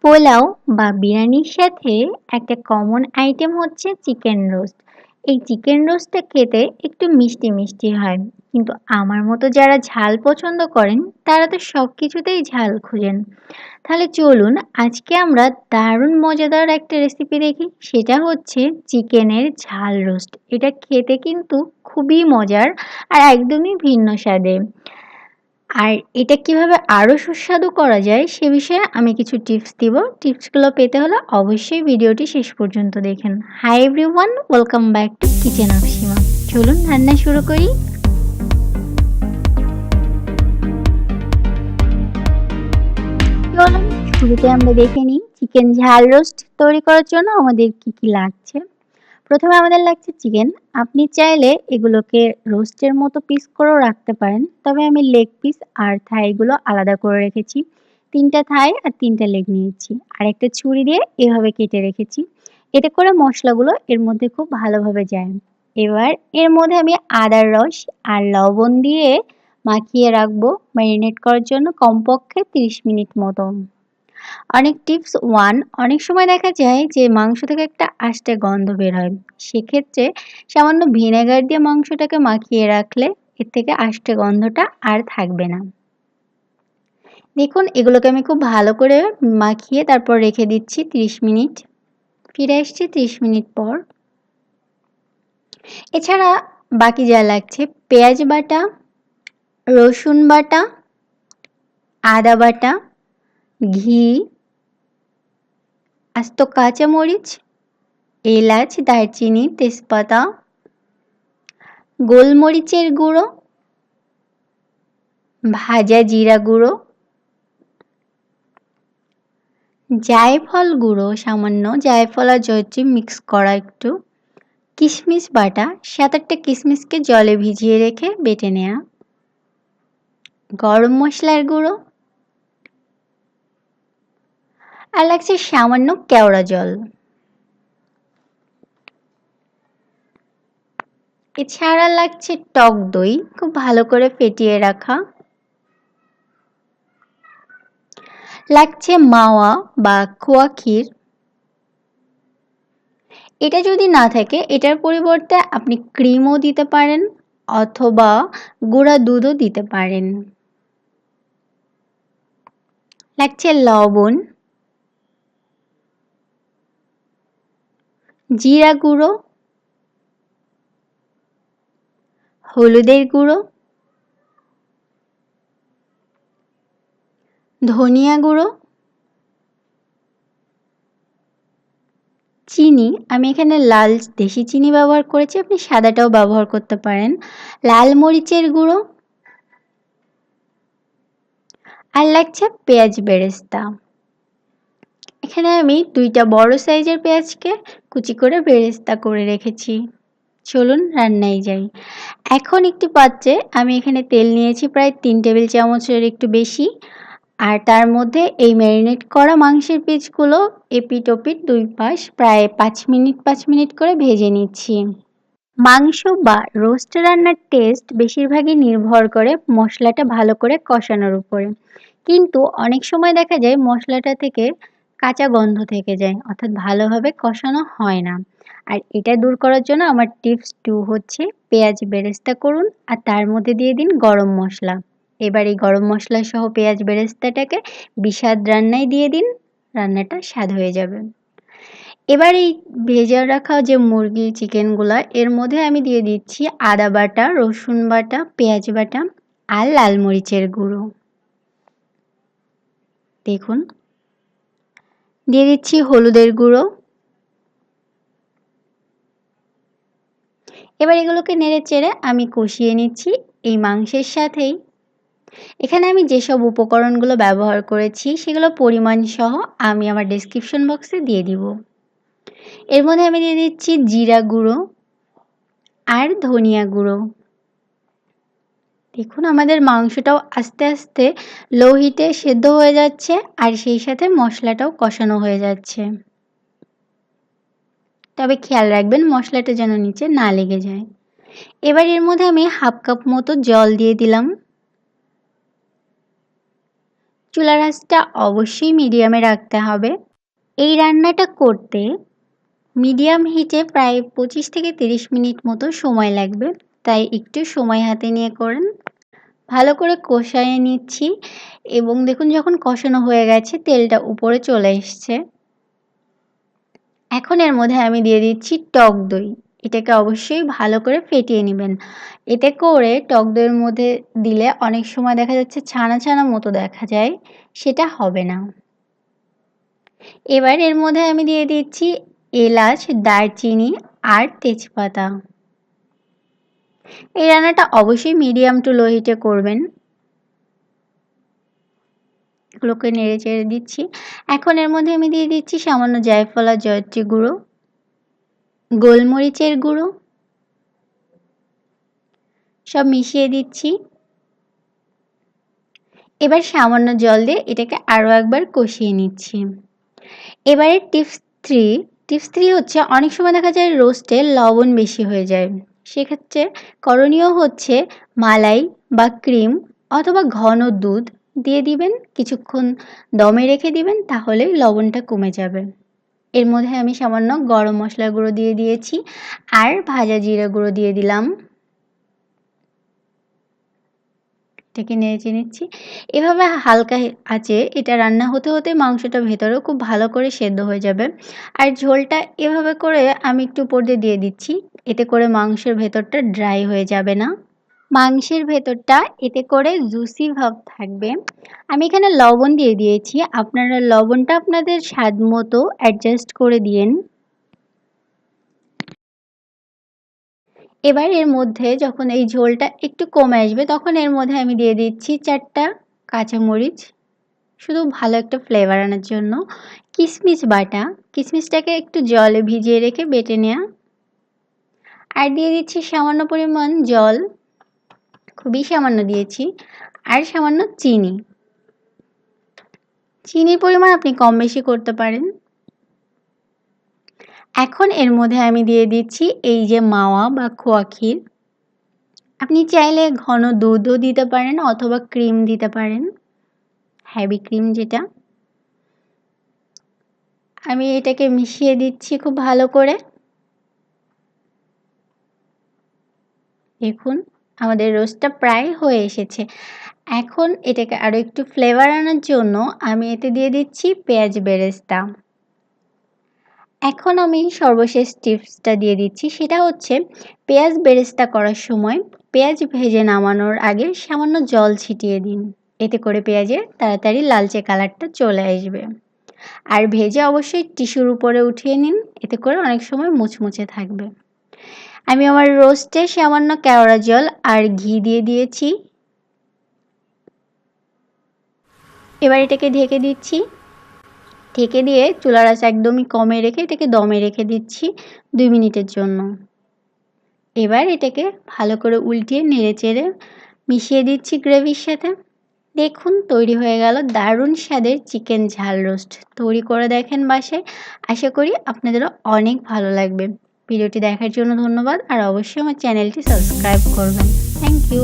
পোলাও বা বিরিয়ানির সাথে একটা কমন আইটেম হচ্ছে চিকেন রোস্ট। এই চিকেন রোস্টটা খেতে একটু মিষ্টি মিষ্টি হয়, কিন্তু আমার মতো যারা ঝাল পছন্দ করেন তারা তো সব কিছুতেই ঝাল খুঁজেন। তাহলে চলুন আজকে আমরা দারুণ মজাদার একটা রেসিপি দেখি, সেটা হচ্ছে চিকেনের ঝাল রোস্ট। এটা খেতে কিন্তু খুবই মজার আর একদমই ভিন্ন স্বাদে। আর এটা কিভাবে আরো সুস্বাদু করা যায় সে বিষয়ে আমি কিছু টিপস দিব। টিপসগুলো পেতে হলে অবশ্যই ভিডিওটি শেষ পর্যন্ত দেখেন। Hi everyone, welcome back to kitchen of Seema. চলুন রান্না শুরু করি। চলুন শুরুতে আমরা দেখে নিই চিকেন ঝাল রোস্ট তৈরি করার জন্য আমাদের কি কি লাগছে। প্রথমে আমাদের লাগছে চিকেন। আপনি চাইলে এগুলোকে রোস্টের মতো পিস করেও রাখতে পারেন, তবে আমি লেগ পিস আর থাইগুলো আলাদা করে রেখেছি। ৩টা থাই আর ৩টা লেগ নিয়েছি আর একটা ছুরি দিয়ে এভাবে কেটে রেখেছি। এতে করে মশলাগুলো এর মধ্যে খুব ভালোভাবে যায়। এবার এর মধ্যে আমি আদার রস আর লবণ দিয়ে মাখিয়ে রাখবো ম্যারিনেট করার জন্য কমপক্ষে ৩০ মিনিট মতো। অনেক টিপস 1, অনেক সময় দেখা যায় যে মাংস থেকে একটা আষ্টে গন্ধ বের হয়। সেক্ষেত্রে সামান্য ভিনেগার দিয়ে মাংসটাকে মাখিয়ে রাখলে এর থেকে আষ্টে গন্ধটা আর থাকবে না। দেখুন এগুলোকে আমি খুব ভালো করে মাখিয়ে তারপর রেখে দিচ্ছি 30 মিনিট। ফিরে আসছি 30 মিনিট পর। এছাড়া বাকি যা লাগছে পেঁয়াজ বাটা, রসুন বাটা, আদা বাটা, ঘি, আস্ত কাঁচামরিচ, এলাচ, দারচিনি, তেজপাতা, গোলমরিচের গুঁড়ো, ভাজা জিরা গুঁড়ো, জায়ফল গুঁড়ো সামান্য, জায়ফল আর জয়ত্রী মিক্স করা একটু, কিশমিশ বাটা, 7-8টা কিশমিশকে জলে ভিজিয়ে রেখে বেটে নেওয়া, গরম মশলার গুঁড়ো, আর লাগছে সামান্য কেওড়া জল। এছাড়া লাগছে টক দই খুব ভালো করে ফেটিয়ে রাখা, লাগছে মাওয়া বা খোয়া ক্ষীর। এটা যদি না থাকে এটার পরিবর্তে আপনি ক্রিমও দিতে পারেন অথবা গুঁড়া দুধও দিতে পারেন। লাগছে লবণ, জিরা গুঁড়ো, হলুদের গুঁড়ো, ধনিয়া গুঁড়ো, চিনি। আমি এখানে লাল দেশি চিনি ব্যবহার করেছি, আপনি সাদাটাও ব্যবহার করতে পারেন। লাল মরিচের গুঁড়ো, আর লাগছে পেঁয়াজ বেরেস্তা। এখানে আমি 2টা বড় সাইজের পেঁয়াজকে কুচি করে বেরেস্তা করে রেখেছি। চলুন রান্নায় যাই। এখন একটি পাত্রে আমি এখানে তেল নিয়েছি প্রায় 3 টেবিল চামচের একটু বেশি, আর তার মধ্যে এই ম্যারিনেট করা মাংসের পিসগুলো এপিট ওপিট 2 পাশ প্রায় 5 মিনিট করে ভেজে নিচ্ছি। মাংস বা রোস্ট রান্নার টেস্ট বেশিরভাগই নির্ভর করে মশলাটা ভালো করে কষানোর উপরে, কিন্তু অনেক সময় দেখা যায় মশলাটা থেকে কাঁচা গন্ধ থেকে যায়, অর্থাৎ ভালোভাবে কষানো হয় না। আর এটা দূর করার জন্য আমার টিপস 2 হচ্ছে পেঁয়াজ বেরেস্তা করুন আর তার মধ্যে দিয়ে দিন গরম মশলা। এবার এই গরম মশলা সহ পেঁয়াজ বেরেস্তাটাকে বিস্বাদ রান্নায় দিয়ে দিন, রান্নাটা স্বাদ হয়ে যাবে। এবার এই ভেজে রাখা যে মুরগি চিকেনগুলা এর মধ্যে আমি দিয়ে দিচ্ছি আদা বাটা, রসুন বাটা, পেঁয়াজ বাটা আর লাল মরিচের গুঁড়ো। দেখুন দিয়ে দিচ্ছি হলুদের গুঁড়ো। এবার এগুলোকে নেড়ে চেড়ে আমি কষিয়ে নিচ্ছি এই মাংসের সাথেই। এখানে আমি যেসব উপকরণগুলো ব্যবহার করেছি সেগুলো পরিমাণ সহ আমি আমার ডেসক্রিপশন বক্সে দিয়ে দিব। এর মধ্যে আমি দিয়ে দিচ্ছি জিরা গুঁড়ো আর ধনিয়া গুঁড়ো। দেখুন আমাদের মাংসটাও আস্তে আস্তে লো হিটে সেদ্ধ হয়ে যাচ্ছে আর সেই সাথে মশলাটাও কষানো হয়ে যাচ্ছে। তবে খেয়াল রাখবেন মশলাটা যেন নিচে না লেগে যায়। এবার এর মধ্যে আমি 1/2 কাপ মতো জল দিয়ে দিলাম। চুলার আঁচটা অবশ্যই মিডিয়ামে রাখতে হবে। এই রান্নাটা করতে মিডিয়াম হিটে প্রায় 25 থেকে 30 মিনিট মতো সময় লাগবে, তাই একটু সময় হাতে নিয়ে করেন। ভালো করে কষায়ে নিচ্ছি এবং দেখুন যখন কষানো হয়ে গেছে তেলটা উপরে চলে এসছে। এখন এর মধ্যে আমি দিয়ে দিচ্ছি টক দই। এটাকে অবশ্যই ভালো করে ফেটিয়ে নেবেন। এতে করে টক দইয়ের মধ্যে দিলে অনেক সময় দেখা যাচ্ছে ছানা ছানা মতো দেখা যায়, সেটা হবে না। এবার এর মধ্যে আমি দিয়ে দিচ্ছি এলাচ, দারচিনি আর তেজপাতা। এই রান্নাটা অবশ্যই মিডিয়াম টু লো হিটে করবেন। এগুলোকে নেড়ে চেড়ে দিচ্ছি। এখন এর মধ্যে আমি দিয়ে দিচ্ছি সামান্য জায়ফল আর জয়ত্রী গুঁড়ো, গোলমরিচের গুঁড়ো, সব মিশিয়ে দিচ্ছি। এবার সামান্য জল দিয়ে এটাকে আরও একবার কষিয়ে নিচ্ছি। এবারে টিপস থ্রি হচ্ছে অনেক সময় দেখা যায় রোস্টে লবণ বেশি হয়ে যায়। সেক্ষেত্রে করণীয় হচ্ছে মালাই বা ক্রিম অথবা ঘন দুধ দিয়ে দিবেন, কিছুক্ষণ দমে রেখে দিবেন, তাহলেই লবণটা কমে যাবে। এর মধ্যে আমি সামান্য গরম মশলা গুঁড়ো দিয়ে দিয়েছি আর ভাজা জিরা গুঁড়ো দিয়ে দিলাম। এটাকে নেড়ে নিচ্ছি। এভাবে হালকা আঁচে এটা রান্না হতে হতে মাংসটা ভেতরেও খুব ভালো করে সেদ্ধ হয়ে যাবে। আর ঝোলটা এভাবে করে আমি একটু উপর দিয়ে দিচ্ছি, এতে করে মাংসের ভেতরটা ড্রাই হয়ে যাবে না। মাংসের ভেতরটা এতে করে জুসি ভাব থাকবে। আমি এখানে লবণ দিয়ে দিয়েছি, আপনারা লবণটা আপনাদের স্বাদ মতো অ্যাডজাস্ট করে দিয়েন। এবার এর মধ্যে যখন এই ঝোলটা একটু কমে আসবে তখন এর মধ্যে আমি দিয়ে দিচ্ছি 4টা কাঁচামরিচ, শুধু ভালো একটা ফ্লেভার আনার জন্য। কিশমিশ বাটা, কিশমিশটাকে একটু জলে ভিজিয়ে রেখে বেটে নেওয়া। আর দিয়ে দিচ্ছি সামান্য পরিমাণ জল, খুবই সামান্য দিয়েছি। আর সামান্য চিনি। চিনির পরিমাণ আপনি কম বেশি করতে পারেন। এখন এর মধ্যে আমি দিয়ে দিচ্ছি এই যে মাওয়া বা খোয়া ক্ষীর। আপনি চাইলে ঘন দুধও দিতে পারেন অথবা ক্রিম দিতে পারেন, হেভি ক্রিম যেটা। আমি এটাকে মিশিয়ে দিচ্ছি খুব ভালো করে। দেখুন আমাদের রোস্টটা প্রায় হয়ে এসেছে। এখন এটাকে আরও একটু ফ্লেভার আনার জন্য আমি এতে দিয়ে দিচ্ছি পেঁয়াজ বেরেস্তা। এখন আমি সর্বশেষ টিপসটা দিয়ে দিচ্ছি, সেটা হচ্ছে পেঁয়াজ বেরেস্তা করার সময় পেঁয়াজ ভেজে নামানোর আগে সামান্য জল ছিটিয়ে দিন, এতে করে পেঁয়াজের তাড়াতাড়ি লালচে কালারটা চলে আসবে। আর ভেজে অবশ্যই টিস্যুর উপরে উঠিয়ে নিন, এতে করে অনেক সময় মুচমুচে থাকবে। আমি আমার রোস্টে সামান্য কেওড়া জল আর ঘি দিয়ে দিয়েছি। এবার এটাকে ঢেকে দিচ্ছি। ঢেকে দিয়ে চুলার আঁচ একদমই কমে রেখে এটাকে দমে রেখে দিচ্ছি 2 মিনিটের জন্য। এবার এটাকে ভালো করে উল্টিয়ে নেড়েচেড়ে মিশিয়ে দিচ্ছি গ্রেভির সাথে। দেখুন তৈরি হয়ে গেল দারুণ স্বাদের চিকেন ঝাল রোস্ট। তৈরি করে দেখেন বাসায়, আশা করি আপনাদেরও অনেক ভালো লাগবে। ভিডিওটি দেখার জন্য ধন্যবাদ, আর অবশ্যই আমার চ্যানেলটি সাবস্ক্রাইব করবেন। Thank you.